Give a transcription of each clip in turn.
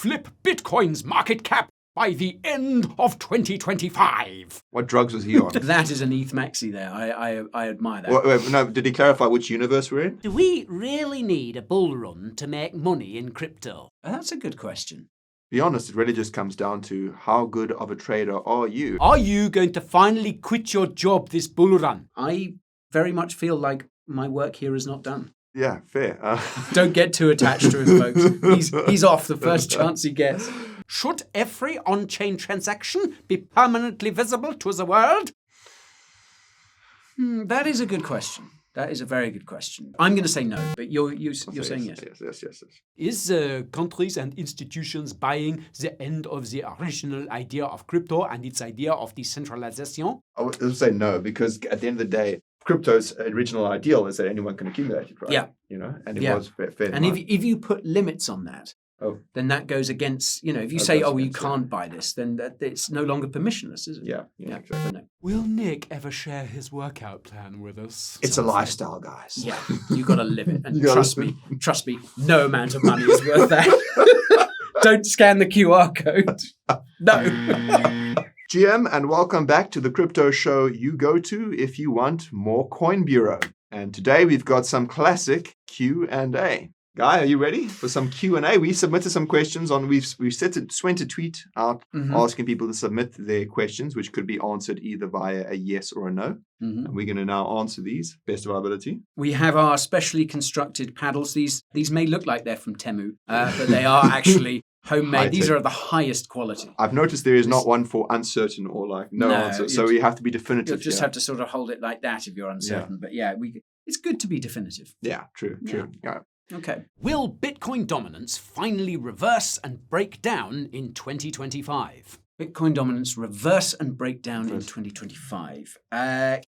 flip Bitcoin's market cap by the end of 2025. What drugs was he on? That is an ETH maxi there. I admire that. Wait, no, did he clarify which universe we're in? Do we really need a bull run to make money in crypto? That's a good question. Be honest, it really just comes down to how good of a trader are you? Are you going to finally quit your job this bull run? I very much feel like my work here is not done. Yeah, fair. Don't get too attached to him, folks. He's off the first chance he gets. Should every on-chain transaction be permanently visible to the world? That is a good question. That is a very good question. I'm going to say no, but you're saying yes. Yes. Is countries and institutions buying the end of the original idea of crypto and its idea of decentralization? I would say no, because at the end of the day, crypto's original ideal is that anyone can accumulate it, right? Yeah. And it was fair. And if you put limits on that, then that goes against, if you say, you can't buy this, then it's no longer permissionless, is it? Yeah, exactly. No. Will Nick ever share his workout plan with us? It's a lifestyle, guys. Yeah, you got to live it. And trust me, no amount of money is worth that. Don't scan the QR code. No. GM, and welcome back to the crypto show you go to if you want more Coin Bureau. And today we've got some classic Q&A. Guy, are you ready for some Q&A? We submitted some questions we've sent a tweet out asking people to submit their questions, which could be answered either via a yes or a no. And we're going to now answer these, best of our ability. We have our specially constructed paddles. These may look like they're from Temu, but they are actually homemade. These are of the highest quality. I've noticed there is not one for uncertain or no answer. So you have to be definitive. You'll just have to sort of hold it like that if you're uncertain. Yeah. But it's good to be definitive. Yeah, true. Yeah. Okay. Will Bitcoin dominance finally reverse and break down in 2025? Bitcoin dominance reverse and break down in 2025.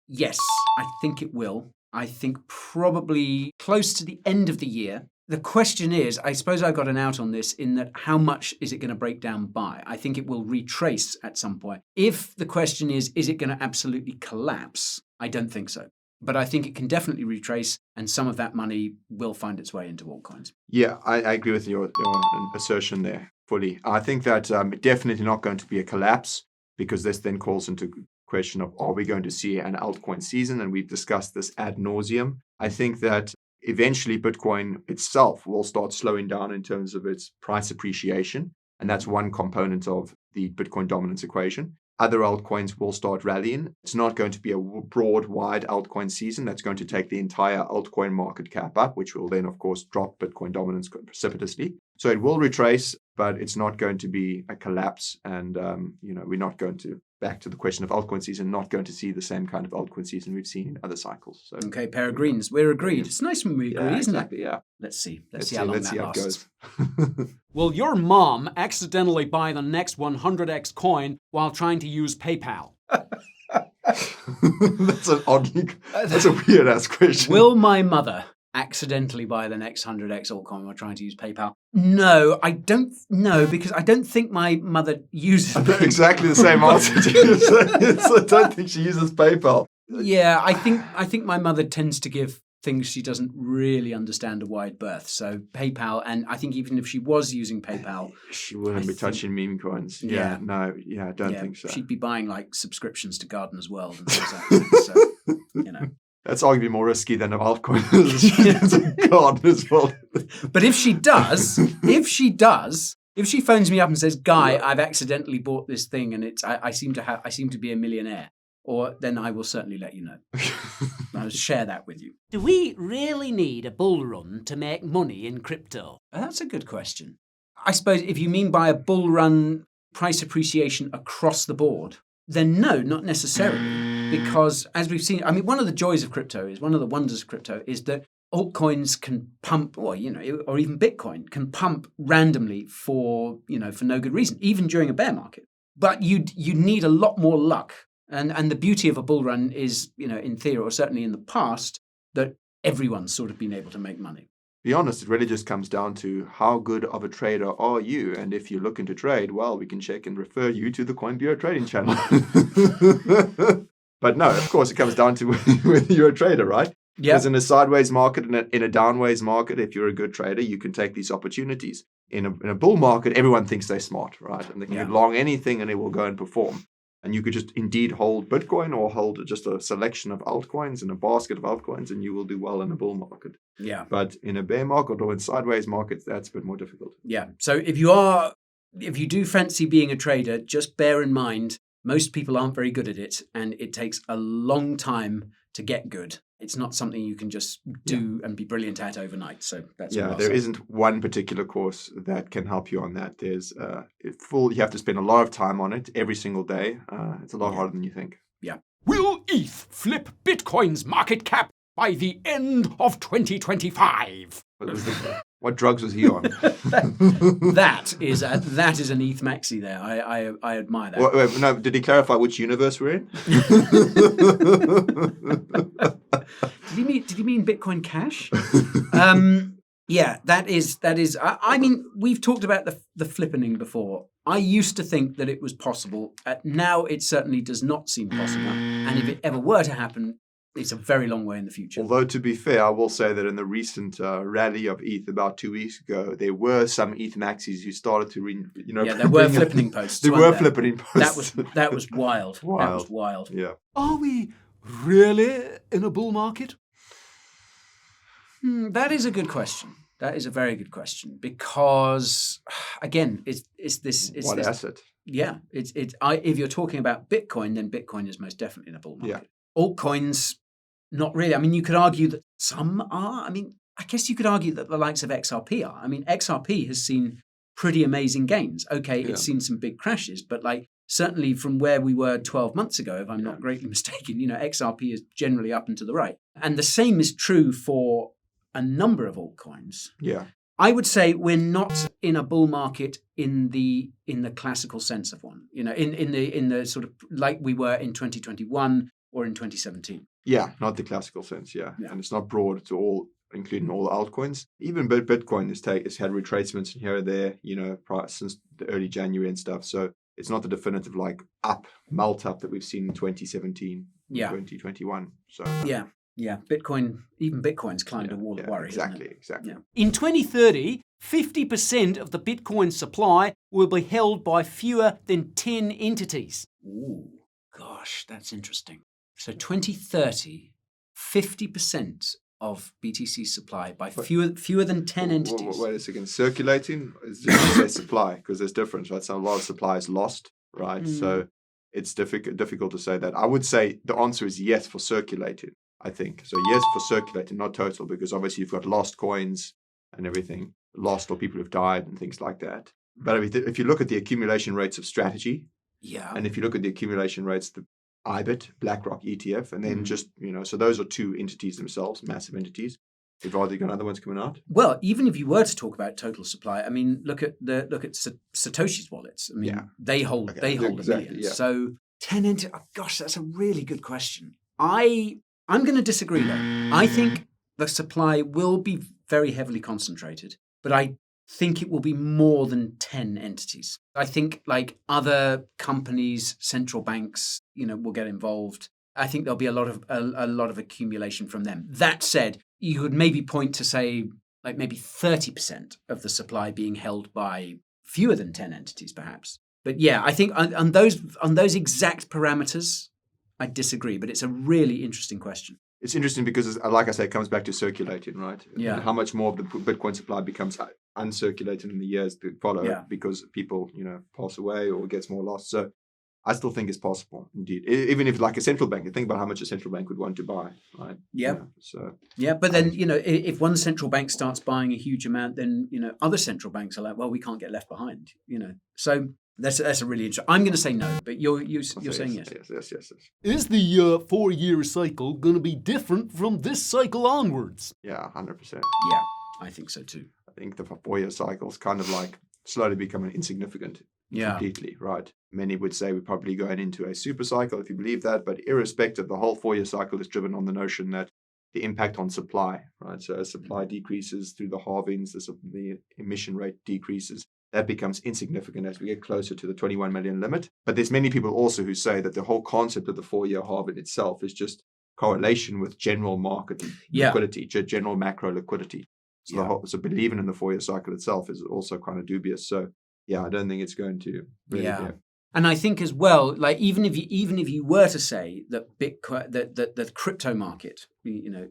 Yes, I think it will. I think probably close to the end of the year. The question is, I suppose I got an out on this in that how much is it going to break down by? I think it will retrace at some point. If the question is it going to absolutely collapse? I don't think so. But I think it can definitely retrace, and some of that money will find its way into altcoins. Yeah, I agree with your assertion there fully. I think that definitely not going to be a collapse, because this then calls into question of, are we going to see an altcoin season? And we've discussed this ad nauseum. I think that eventually Bitcoin itself will start slowing down in terms of its price appreciation. And that's one component of the Bitcoin dominance equation. Other altcoins will start rallying. It's not going to be a broad, wide altcoin season. That's going to take the entire altcoin market cap up, which will then, of course, drop Bitcoin dominance precipitously. So it will retrace, but it's not going to be a collapse. And, we're not going to, back to the question of altcoin season, not going to see the same kind of altcoin season we've seen in other cycles. So, okay, pair of greens. We're agreed. It's nice when we agree, isn't it? Yeah. Let's see. Let's see how long that lasts. Will your mom accidentally buy the next 100x coin while trying to use PayPal? That's a weird ass question. Will my mother accidentally buy the next 100x altcoin while trying to use PayPal? No, I don't know, because I don't think my mother uses PayPal. Exactly the same answer to you. I don't think she uses PayPal. Yeah, I think my mother tends to give things she doesn't really understand a wide berth. So PayPal, and I think even if she was using PayPal, she wouldn't be touching meme coins. I don't think so. She'd be buying like subscriptions to Gardener's World and things like that. So, That's arguably more risky than an altcoin. Gardener's World. But if she phones me up and says, "Guy, I've accidentally bought this thing, and I seem to be a millionaire," then I will certainly let you know. I'll share that with you. Do we really need a bull run to make money in crypto? That's a good question. I suppose if you mean by a bull run price appreciation across the board, then no, not necessarily. Because as we've seen, one of the joys of crypto one of the wonders of crypto is that altcoins can pump, or even Bitcoin can pump randomly for no good reason, even during a bear market. But you need a lot more luck. And the beauty of a bull run is, in theory, or certainly in the past, that everyone's sort of been able to make money. Be honest, it really just comes down to how good of a trader are you? And if you're looking to trade, well, we can check and refer you to the Coin Bureau trading channel. But no, of course, it comes down to whether you're a trader, right? Yeah. Because in a sideways market and in a downways market, if you're a good trader, you can take these opportunities. in a bull market, everyone thinks they're smart, right? And they can Yeah. get long anything and it will go and perform. And you could just indeed hold Bitcoin or hold just a selection of altcoins and a basket of altcoins, and you will do well in a bull market. Yeah. But in a bear market or in sideways markets, that's a bit more difficult. Yeah. So if you do fancy being a trader, just bear in mind, most people aren't very good at it, and it takes a long time to get good. It's not something you can just do and be brilliant at overnight. So that's all I'll there say. isn't one particular course that can help you on that. There's you have to spend a lot of time on it every single day. It's a lot harder than you think. Yeah. Will ETH flip Bitcoin's market cap by the end of 2025? What drugs was he on? That is an ETH maxi there. I admire that. Wait, no, did he clarify which universe we're in? Did he mean Bitcoin Cash? Yeah, that is. I mean, we've talked about the flippening before. I used to think that it was possible. Now it certainly does not seem possible. And if it ever were to happen, it's a very long way in the future. Although, to be fair, I will say that in the recent rally of ETH about 2 weeks ago, there were some ETH maxis who started to, there were flippening posts. There were flippening posts. That was wild. That was wild. Yeah. Are we really in a bull market? That is a good question. That is a very good question because, again, it's this. What asset? Yeah, if you're talking about Bitcoin, then Bitcoin is most definitely in a bull market. Yeah. Altcoins, not really. I mean, you could argue that some are. I mean, I guess you could argue that the likes of XRP are. I mean, XRP has seen pretty amazing gains. Okay, it's seen some big crashes, but certainly from where we were 12 months ago, if I'm not greatly mistaken, XRP is generally up and to the right. And the same is true for a number of altcoins. Yeah. I would say we're not in a bull market in the classical sense of one. In the sort of like we were in 2021 or in 2017. Yeah, not the classical sense. Yeah. And it's not broad to all, including all the altcoins. Even Bitcoin has had retracements here and there, since the early January and stuff. So it's not the definitive melt up that we've seen in 2017, 2021. So Yeah, Bitcoin's climbed a wall of worry. Exactly. Yeah. In 2030, 50% of the Bitcoin supply will be held by fewer than 10 entities. Ooh, gosh, that's interesting. So 2030, 50% of BTC supply by fewer than 10 entities. Wait a second. Circulating is just say supply because there's difference, right? So a lot of supply is lost, right? So it's difficult to say that. I would say the answer is yes for circulating. I think. So yes, for circulating, not total, because obviously you've got lost coins and everything, lost or people who've died and things like that. But if you look at the accumulation rates of strategy, and if you look at the accumulation rates, the IBIT, BlackRock ETF, and then just, so those are two entities themselves, massive entities. You've already got other ones coming out. Well, even if you were to talk about total supply, I mean, look at Satoshi's wallets. I mean, they hold millions. Yeah. So 10 entities. Oh, gosh, that's a really good question. I'm going to disagree, though. I think the supply will be very heavily concentrated, but I think it will be more than 10 entities. I think other companies, central banks, will get involved. I think there'll be a lot of accumulation from them. That said, you could maybe point to say maybe 30% of the supply being held by fewer than 10 entities, perhaps. But yeah, I think on those exact parameters, I disagree, but it's a really interesting question. It's interesting because, like I say, it comes back to circulating, right? Yeah. And how much more of the Bitcoin supply becomes uncirculated in the years to follow because people, pass away or gets more lost. So I still think it's possible, indeed. Even if a central bank, think about how much a central bank would want to buy, right? Yeah. Yeah, but then, if one central bank starts buying a huge amount, then, other central banks are like, well, we can't get left behind, So that's a really interesting. I'm going to say no, but you're saying yes. Yes. Is the 4-year cycle going to be different from this cycle onwards? Yeah, 100%. Yeah, I think so too. I think the 4-year cycle is kind of slowly becoming insignificant completely, right? Many would say we're probably going into a super cycle if you believe that, but irrespective, the whole 4-year cycle is driven on the notion that the impact on supply, right? So as supply decreases through the halvings, the emission rate decreases. That becomes insignificant as we get closer to the 21 million limit. But there's many people also who say that the whole concept of the 4-year halving itself is just correlation with general market liquidity, general macro liquidity. So, so believing in the 4-year cycle itself is also kind of dubious. So yeah, I don't think it's going to really be. And I think as well, like even if you were to say that Bitcoin, that the crypto market,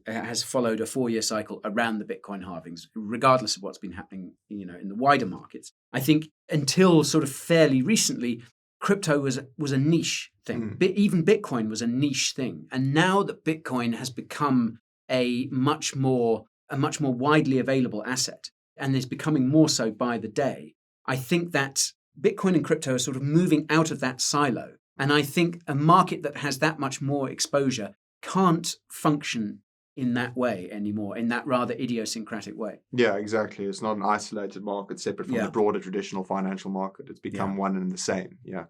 has followed a 4-year cycle around the Bitcoin halvings, regardless of what's been happening, in the wider markets, I think until sort of fairly recently, crypto was a niche thing. Even Bitcoin was a niche thing, and now that Bitcoin has become a much more widely available asset and is becoming more so by the day, I think that Bitcoin and crypto are sort of moving out of that silo. And I think a market that has that much more exposure can't function in that way anymore, in that rather idiosyncratic way. Yeah, exactly. It's not an isolated market separate from the broader traditional financial market. It's become one and the same. Yeah.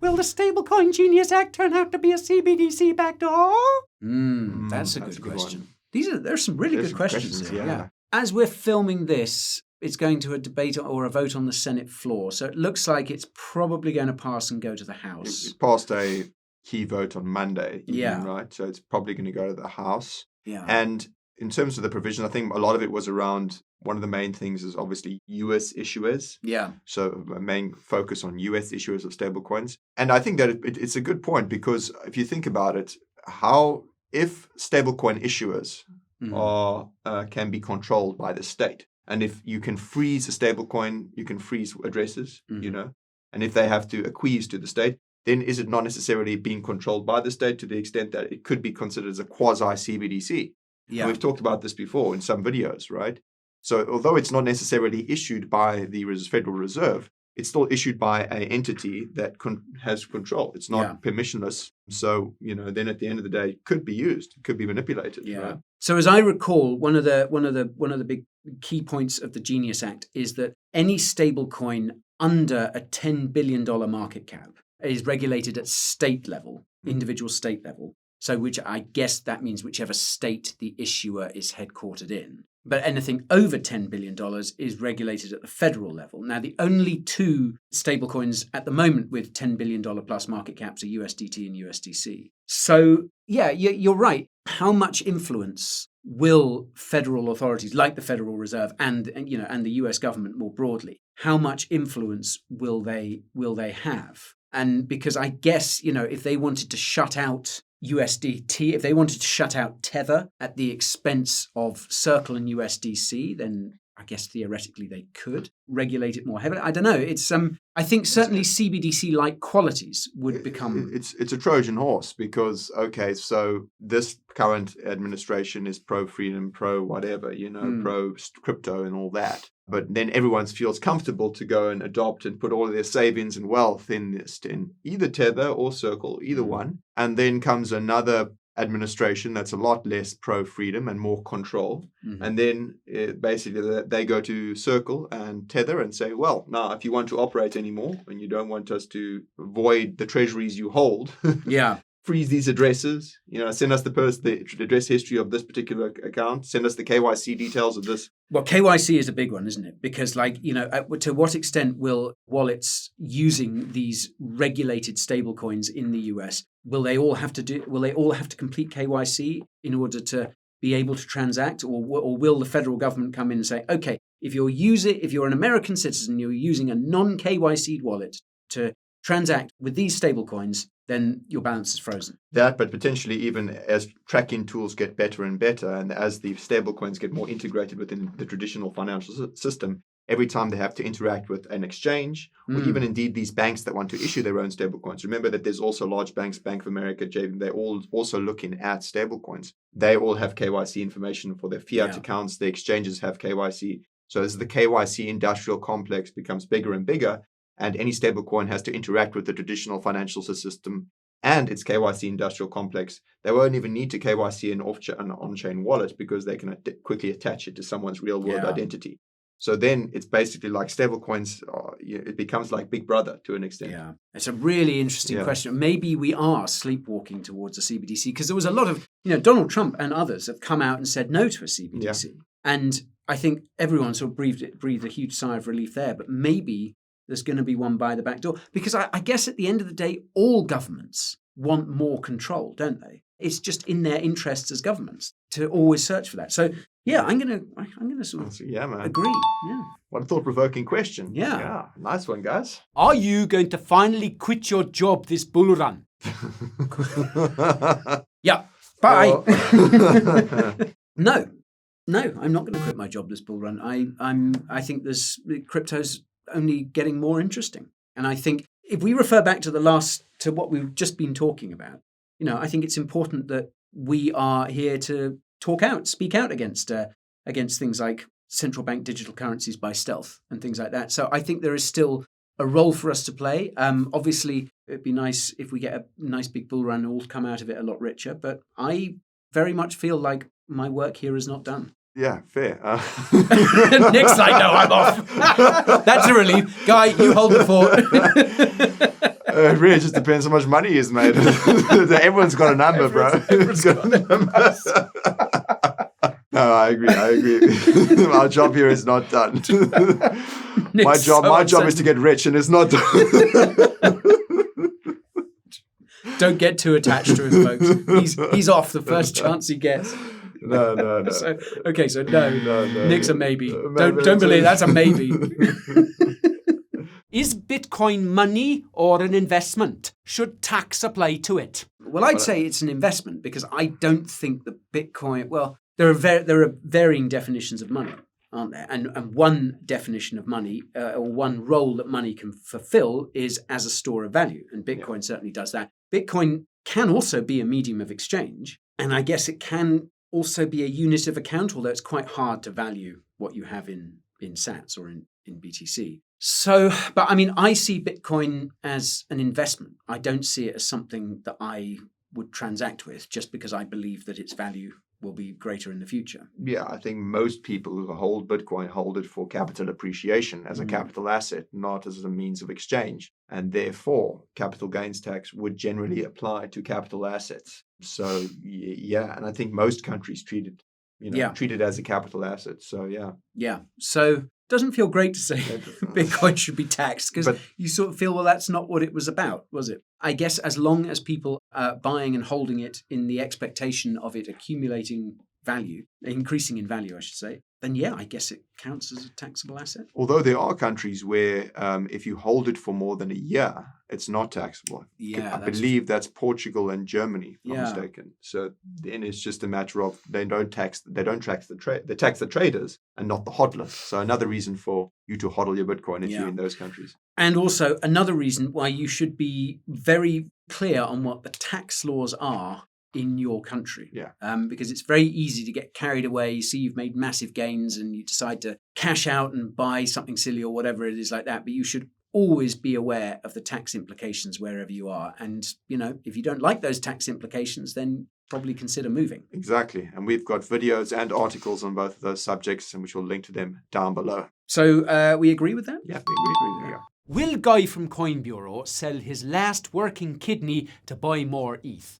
Will the Stablecoin Genius Act turn out to be a CBDC backdoor? That's a good question. There's some really good questions here. Yeah. As we're filming this, it's going to a debate or a vote on the Senate floor. So it looks like it's probably going to pass and go to the House. It passed a key vote on Monday, right? So it's probably going to go to the House. Yeah. And in terms of the provision, I think a lot of it was around, one of the main things is obviously US issuers. Yeah. So a main focus on US issuers of stablecoins. And I think that it's a good point, because if you think about it, if stablecoin issuers can be controlled by the state, and if you can freeze a stablecoin, you can freeze addresses, and if they have to acquiesce to the state, then is it not necessarily being controlled by the state to the extent that it could be considered as a quasi-CBDC? Yeah. And we've talked about this before in some videos, right? So although it's not necessarily issued by the Federal Reserve, it's still issued by an entity that has control. It's not permissionless. So, then at the end of the day, it could be used. It could be manipulated. Yeah. Right? So as I recall, one of the big key points of the Genius Act is that any stable coin under a $10 billion market cap is regulated at state level, individual state level. So which I guess that means whichever state the issuer is headquartered in. But anything over $10 billion is regulated at the federal level. Now, the only two stablecoins at the moment with $10 billion plus market caps are USDT and USDC. So, yeah, you're right. How much influence will federal authorities like the Federal Reserve and the US government more broadly, how much influence will they have? And because I guess, if they wanted to shut out USDT, if they wanted to shut out Tether at the expense of Circle and USDC, then I guess theoretically they could regulate it more heavily. I don't know. It's I think certainly CBDC-like qualities would become. It's a Trojan horse because so this current administration is pro freedom, pro whatever, pro crypto and all that. But then everyone feels comfortable to go and adopt and put all of their savings and wealth in either Tether or Circle, either one. And then comes another administration that's a lot less pro-freedom and more control. And then basically they go to Circle and Tether and say, well, now if you want to operate anymore and you don't want us to void the treasuries you hold, freeze these addresses, send us the address history of this particular account, send us the KYC details of this. Well, KYC is a big one, isn't it? Because to what extent will wallets using these regulated stablecoins in the US, will they all have to complete KYC in order to be able to transact, or will the federal government come in and say, okay, if you're an American citizen, you're using a non-KYC'd wallet to transact with these stablecoins, then your balance is frozen. That, but potentially even as tracking tools get better and better, and as the stablecoins get more integrated within the traditional financial system, every time they have to interact with an exchange, or even indeed these banks that want to issue their own stablecoins. Remember that there's also large banks, Bank of America, JP, they're all also looking at stablecoins. They all have KYC information for their fiat accounts. The exchanges have KYC. So as the KYC industrial complex becomes bigger and bigger, and any stablecoin has to interact with the traditional financial system and its KYC industrial complex, they won't even need to KYC an on-chain wallet because they can quickly attach it to someone's real-world identity. So then it's basically like stablecoins, it becomes like Big Brother to an extent. Yeah, it's a really interesting question. Maybe we are sleepwalking towards a CBDC because there was a lot of, Donald Trump and others have come out and said no to a CBDC. Yeah. And I think everyone sort of breathed a huge sigh of relief there, but maybe there's going to be one by the back door. Because I guess at the end of the day, all governments want more control, don't they? It's just in their interests as governments to always search for that. So yeah, I'm gonna sort of man. agree. Yeah. What a thought-provoking question. Yeah. Nice one, guys. Are you going to finally quit your job this bull run? Yeah. Bye. Oh. No, I'm not going to quit my job this bull run. I think crypto's only getting more interesting, and I think if we refer back to what we've just been talking about, I think it's important that we are here to speak out against things like central bank digital currencies by stealth and things like that. So I think there is still a role for us to play. Obviously, it'd be nice if we get a nice big bull run and all come out of it a lot richer. But I very much feel like my work here is not done. Yeah, fair. Nick's like, no, I'm off. That's a relief. Guy, you hold the fort. It really just depends how much money is made. Everyone's got a number, bro. Everyone's got a number. No, I agree. Our job here is not done. My job is to get rich, and it's not done. Don't get too attached to him, folks. He's off the first chance he gets. No. So no. Nick's a maybe. Maybe Don't believe that's a maybe. Is Bitcoin money or an investment? Should tax apply to it? Well, I'd say it's an investment because I don't think that Bitcoin. Well, there are varying definitions of money, aren't there? And one definition of money, or one role that money can fulfill, is as a store of value, and Bitcoin certainly does that. Bitcoin can also be a medium of exchange, and I guess it can also be a unit of account, although it's quite hard to value what you have in sats or in BTC. So, but I mean, I see Bitcoin as an investment. I don't see it as something that I would transact with just because I believe that its value will be greater in the future. Yeah, I think most people who hold Bitcoin hold it for capital appreciation as a capital asset, not as a means of exchange. And therefore, capital gains tax would generally apply to capital assets. So, yeah, and I think most countries treat it as a capital asset. So, yeah. Yeah. So, doesn't feel great to say Bitcoin should be taxed because you sort of feel, well, that's not what it was about, was it? I guess as long as people are buying and holding it in the expectation of it accumulating value, increasing in value, I should say, then yeah, I guess it counts as a taxable asset. Although there are countries where if you hold it for more than a year, it's not taxable. Yeah, I believe that's Portugal and Germany, if I'm not mistaken. So then it's just a matter of they tax the traders and not the hodler. So another reason for you to hodl your Bitcoin if you're in those countries. And also another reason why you should be very clear on what the tax laws are in your country. Because it's very easy to get carried away. You see you've made massive gains and you decide to cash out and buy something silly or whatever it is like that. But you should always be aware of the tax implications wherever you are. And, if you don't like those tax implications, then probably consider moving. Exactly. And we've got videos and articles on both of those subjects, and we shall link to them down below. So we agree with that? Yeah, we agree with that. Will Guy from Coin Bureau sell his last working kidney to buy more ETH?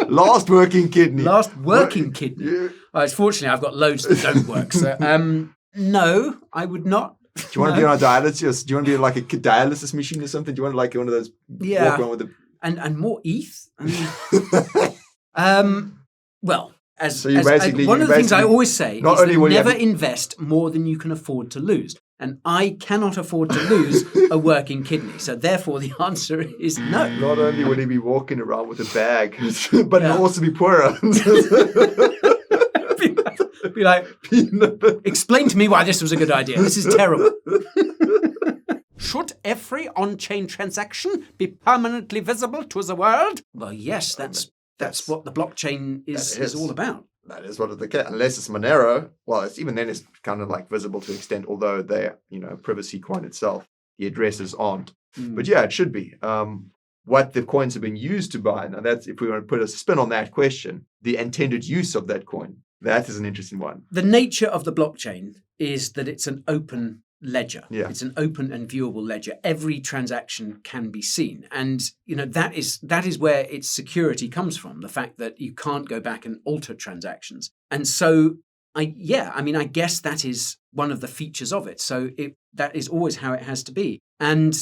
Last working kidney. Last working kidney. Yeah. Fortunately, I've got loads that don't work. So, no, I would not. Do you want to be on a dialysis? Do you want to be like a dialysis machine or something? Do you want to like one of those? Yeah. Walk around with and more ETH. I mean, well. One of the things I always say is never invest more than you can afford to lose. And I cannot afford to lose a working kidney. So therefore, the answer is no. Not only will he be walking around with a bag, but he'll also be poorer. Be like, explain to me why this was a good idea. This is terrible. Should every on-chain transaction be permanently visible to the world? Well, yes, that's what the blockchain is all about. That is what it unless it's Monero. Well, it's kind of like visible to an extent, although they're privacy coin itself, the addresses aren't. But yeah, it should be. What the coins have been used to buy. Now that's if we want to put a spin on that question, the intended use of that coin. That is an interesting one. The nature of the blockchain is that it's an open ledger. Yeah. It's an open and viewable ledger. Every transaction can be seen. And, that is where its security comes from, the fact that you can't go back and alter transactions. And so, I guess that is one of the features of it. So that is always how it has to be. And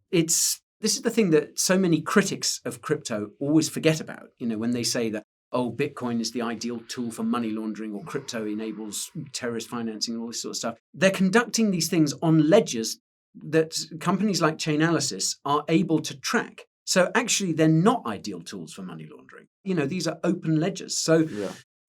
this is the thing that so many critics of crypto always forget about, when they say that, Bitcoin is the ideal tool for money laundering, or crypto enables terrorist financing and all this sort of stuff. They're conducting these things on ledgers that companies like Chainalysis are able to track. So actually, they're not ideal tools for money laundering. These are open ledgers. So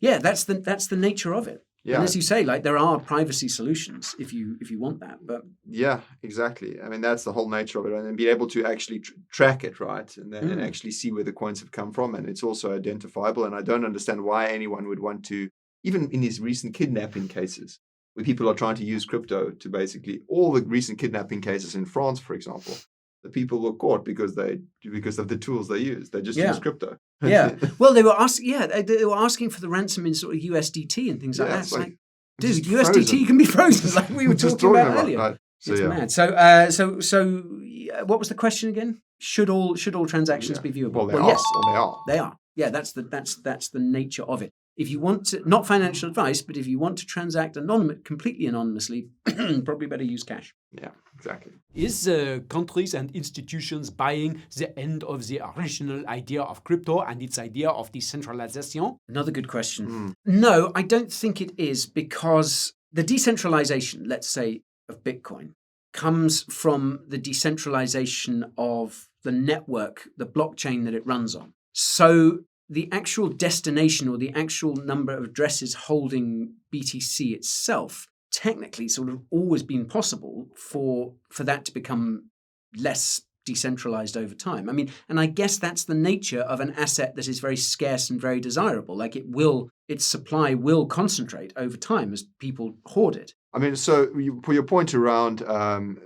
yeah, that's the nature of it. Yeah. And as you say, like, there are privacy solutions if you want that. But yeah, exactly. I mean, that's the whole nature of it, and then be able to actually track it, right, and then actually see where the coins have come from, and it's also identifiable. And I don't understand why anyone would want to, even in these recent kidnapping cases, where people are trying to use crypto to basically all the recent kidnapping cases in France, for example. The people were caught because of the tools they used. They just used crypto. Yeah. Well, they were asking for the ransom in sort of USDT and things like that. It's like, dude, USDT frozen. Can be frozen, like we were talking about earlier. Right. It's mad. So what was the question again? Should all transactions be viewable? Well, yes. They are. Yeah, that's the nature of it. If you want to, not financial advice, but if you want to transact completely anonymously, probably better use cash. Yeah, exactly. Is countries and institutions buying the end of the original idea of crypto and its idea of decentralization? Another good question. No, I don't think it is, because the decentralization, let's say, of Bitcoin comes from the decentralization of the network, the blockchain that it runs on. So the actual destination or the actual number of addresses holding BTC itself technically sort of always been possible for that to become less decentralized over time. I mean, and I guess that's the nature of an asset that is very scarce and very desirable. Like, its supply will concentrate over time as people hoard it. I mean, so for your point around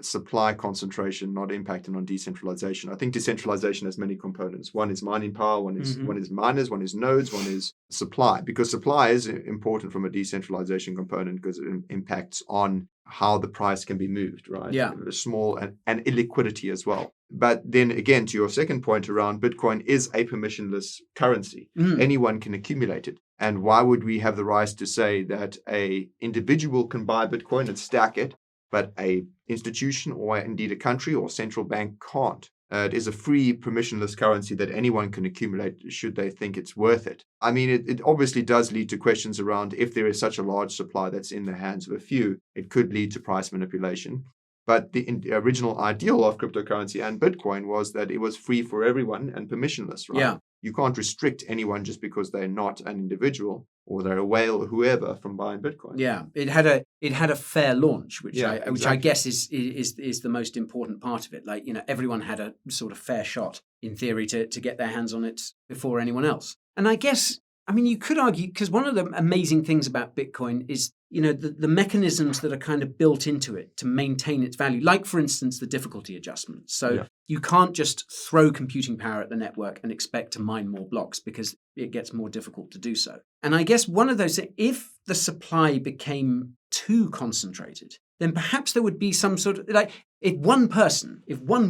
supply concentration not impacting on decentralization, I think decentralization has many components. One is mining power, one is miners, one is nodes, one is supply. Because supply is important from a decentralization component because it impacts on how the price can be moved, right? Yeah. Small and illiquidity as well. But then again, to your second point around Bitcoin is a permissionless currency. Anyone can accumulate it. And why would we have the right to say that a individual can buy Bitcoin and stack it, but a institution or indeed a country or central bank can't? It is a free permissionless currency that anyone can accumulate should they think it's worth it. I mean, it obviously does lead to questions around if there is such a large supply that's in the hands of a few, it could lead to price manipulation. But the original ideal of cryptocurrency and Bitcoin was that it was free for everyone and permissionless, right? Yeah. You can't restrict anyone just because they're not an individual or they're a whale or whoever from buying Bitcoin. Yeah, it had a fair launch, which I guess is the most important part of it. Like, everyone had a sort of fair shot in theory to get their hands on it before anyone else. And I guess, I mean, you could argue, because one of the amazing things about Bitcoin is, the mechanisms that are kind of built into it to maintain its value, like, for instance, the difficulty adjustment. So you can't just throw computing power at the network and expect to mine more blocks because it gets more difficult to do so. And I guess one of those, if the supply became too concentrated, then perhaps there would be some sort of, like, if one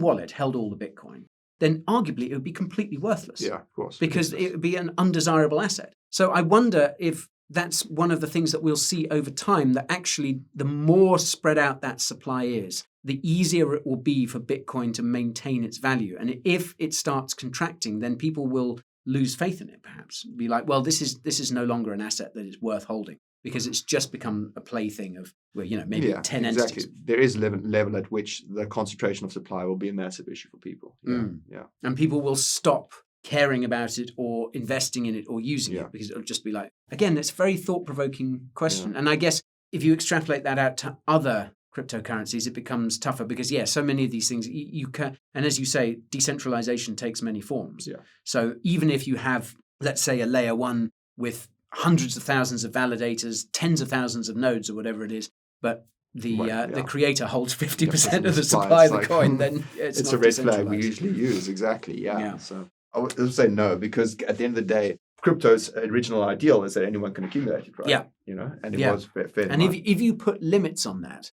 wallet held all the Bitcoin, then arguably it would be completely worthless. Yeah, of course. Because it would be an undesirable asset. So I wonder if that's one of the things that we'll see over time, that actually the more spread out that supply is, the easier it will be for Bitcoin to maintain its value. And if it starts contracting, then people will lose faith in it, perhaps. Be like, well, this is no longer an asset that is worth holding because it's just become a plaything of, maybe 10 entities. There is a level at which the concentration of supply will be a massive issue for people. Yeah. And people will stop caring about it or investing in it or using it because it'll just be like, again, it's a very thought-provoking question. And I guess if you extrapolate that out to other cryptocurrencies, it becomes tougher because, so many of these things you can, and as you say, decentralization takes many forms. So even if you have, let's say, a layer one with hundreds of thousands of validators, tens of thousands of nodes or whatever it is, but the creator holds 50% of the supply of the coin, then it's not a red flag we usually use. Exactly. So I would say no, because at the end of the day, crypto's original ideal is that anyone can accumulate it, right? And it was fair. And if you put limits on that,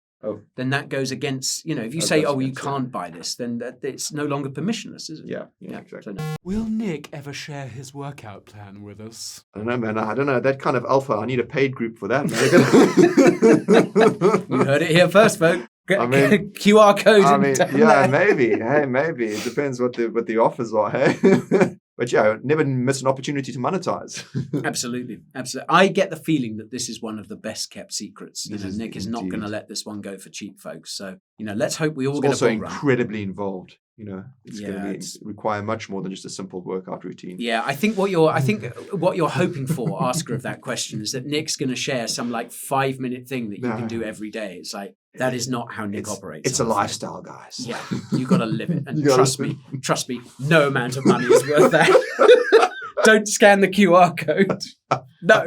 then that goes against, if you say, you can't buy this, then it's no longer permissionless, is it? Yeah, exactly. So no. Will Nick ever share his workout plan with us? I don't know, man. I don't know. That kind of alpha, I need a paid group for that, man. You heard it here first, folks. QR code. Maybe. Hey, maybe. It depends what the offers are, hey? But yeah, never miss an opportunity to monetize. Absolutely. I get the feeling that this is one of the best kept secrets. Nick is not indeed. going to let this one go for cheap, folks. So, let's hope we all It's get also a bull run. incredibly involved. It's Yeah, going to require much more than just a simple workout routine. Yeah, I think what you're hoping for, asker of that question, is that Nick's going to share some like 5-minute thing that you can do every day. It's like that is not how Nick operates. It's a lifestyle, guys. Yeah, you got to live it, and trust me, no amount of money is worth that. Don't scan the QR code. No.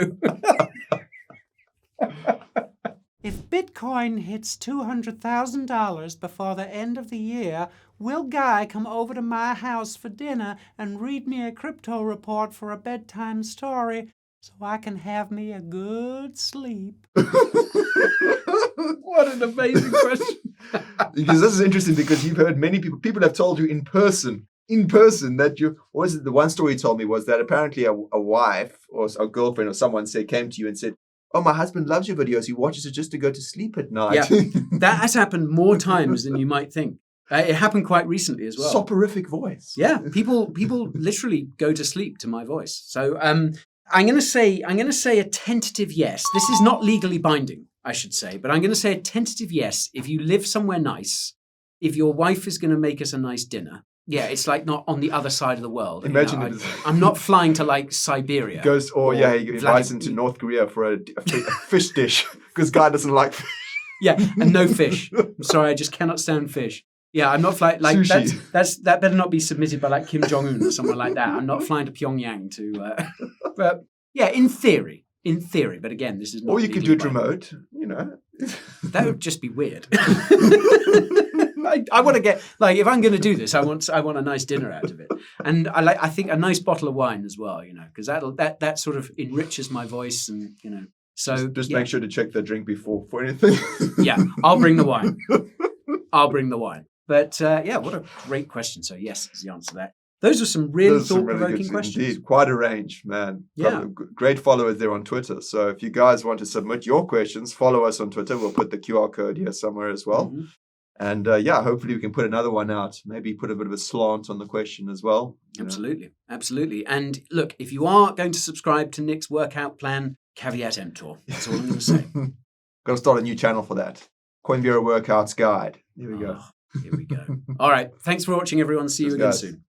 If Bitcoin hits $200,000 before the end of the year, will Guy come over to my house for dinner and read me a crypto report for a bedtime story so I can have me a good sleep? What an amazing question. Because this is interesting because you've heard many people have told you in person that the one story you told me was that apparently a wife or a girlfriend or someone came to you and said, "Oh, my husband loves your videos. He watches it just to go to sleep at night." Yeah, that has happened more times than you might think. It happened quite recently as well. Soporific voice. Yeah, people literally go to sleep to my voice. So I'm going to say a tentative yes. This is not legally binding, I should say, but I'm going to say a tentative yes. If you live somewhere nice, if your wife is going to make us a nice dinner. Yeah, it's like not on the other side of the world. Imagine I'm not flying to like Siberia. He invites him to North Korea for a fish dish because Guy doesn't like fish. Yeah, and no fish. I'm sorry, I just cannot stand fish. Yeah, I'm not flying like sushi. That better not be submitted by like Kim Jong-un or someone like that. I'm not flying to Pyongyang to. But yeah, in theory. But again, this is not. Or you could do it remote. That would just be weird. I want to get if I'm going to do this, I want a nice dinner out of it, and I think a nice bottle of wine as well, because that sort of enriches my voice, and so just make sure to check the drink before for anything. Yeah, I'll bring the wine. But what a great question. So yes, is the answer to that. Those are some really thought-provoking questions. Indeed, quite a range, man. Yeah. Great followers there on Twitter. So if you guys want to submit your questions, follow us on Twitter. We'll put the QR code here somewhere as well. Mm-hmm. And hopefully we can put another one out. Maybe put a bit of a slant on the question as well. Absolutely. And look, if you are going to subscribe to Nick's workout plan, caveat emptor. That's all I'm going to say. Got to start a new channel for that. Coin Bureau Workouts Guide. Here we go. Here we go. All right. Thanks for watching, everyone. See you again soon.